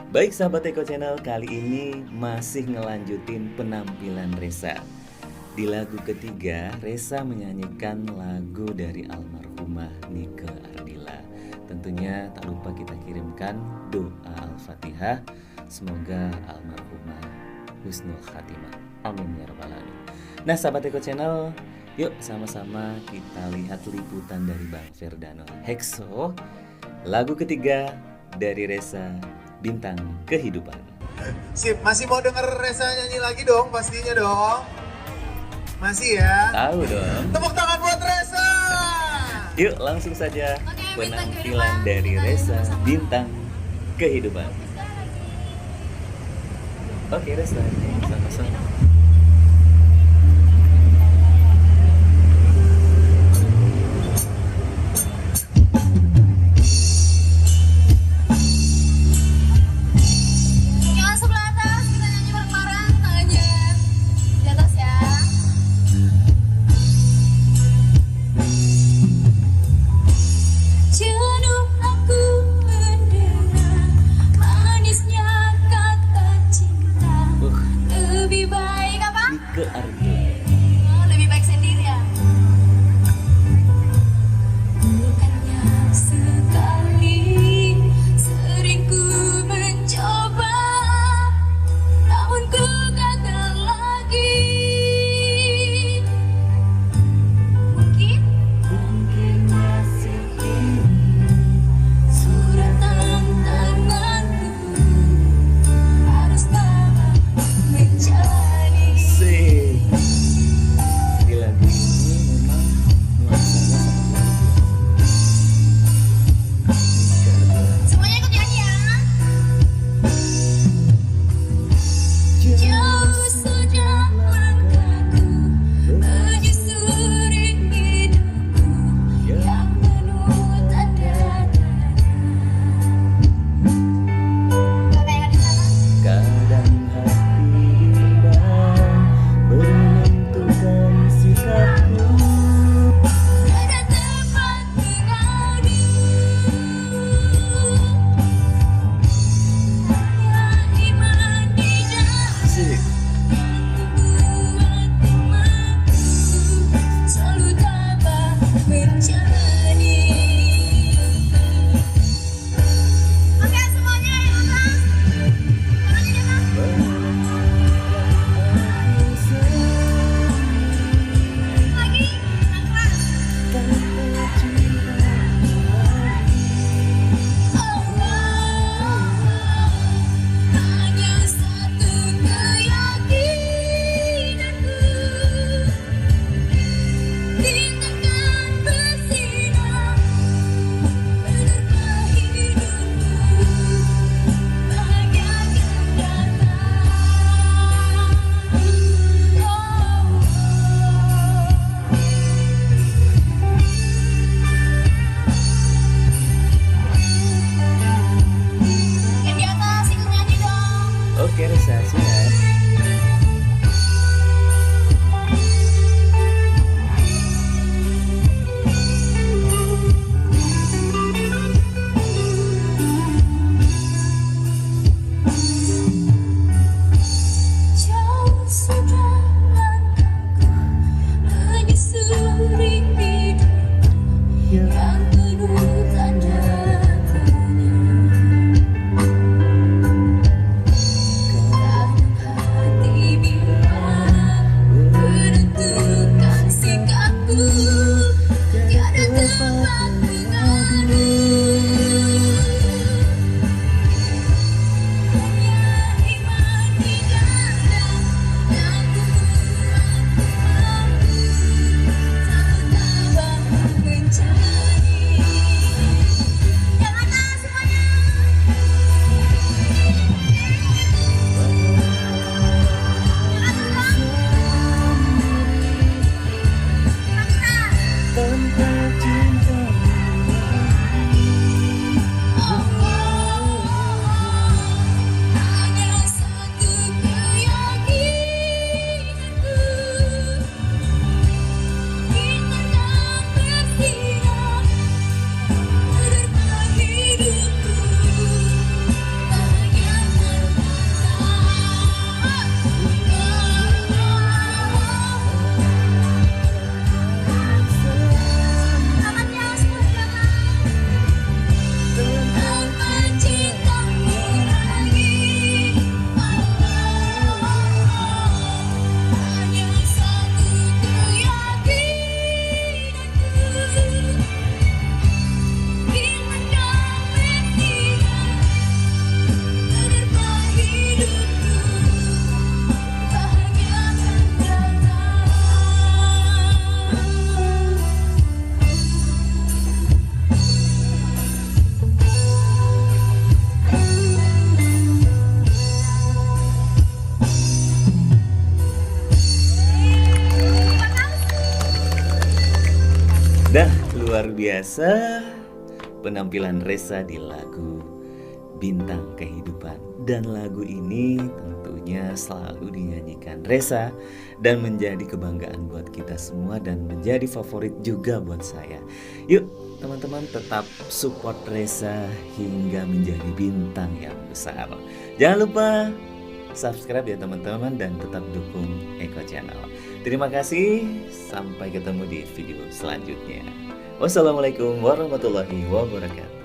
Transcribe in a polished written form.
Baik sahabat Eko Channel, kali ini masih ngelanjutin penampilan Resa. Di lagu ketiga, Resa menyanyikan lagu dari almarhumah Nike Ardila. Tentunya tak lupa kita kirimkan doa Al-Fatihah. Semoga almarhumah husnul khatimah. Amin ya rabbal alamin. Nah sahabat Eko Channel, yuk sama-sama kita lihat liputan dari Bang Ferdano Hekso. Lagu ketiga dari Resa, Bintang Kehidupan. Sip, masih mau denger Resa nyanyi lagi dong pastinya dong. Masih ya? Tahu dong. Tepuk tangan buat Resa. Yuk langsung saja Oke, Bintang penampilan Kehidupan. dari Kita Resa, sama-sama. Bintang Kehidupan. Oke Resa, sama-sama. Tangan sebelah atas, kita nyanyi bareng-bareng. Tangannya di atas ya. Jenuh aku mendengar manisnya kata cinta. Lebih baik biasa penampilan Ressa di lagu Bintang Kehidupan. Dan lagu ini tentunya selalu dinyanyikan Ressa dan menjadi kebanggaan buat kita semua dan menjadi favorit juga buat saya. Yuk teman-teman tetap support Ressa hingga menjadi bintang yang besar. Jangan lupa subscribe ya teman-teman dan tetap dukung Eko Channel. Terima kasih, sampai ketemu di video selanjutnya. Wassalamualaikum warahmatullahi wabarakatuh.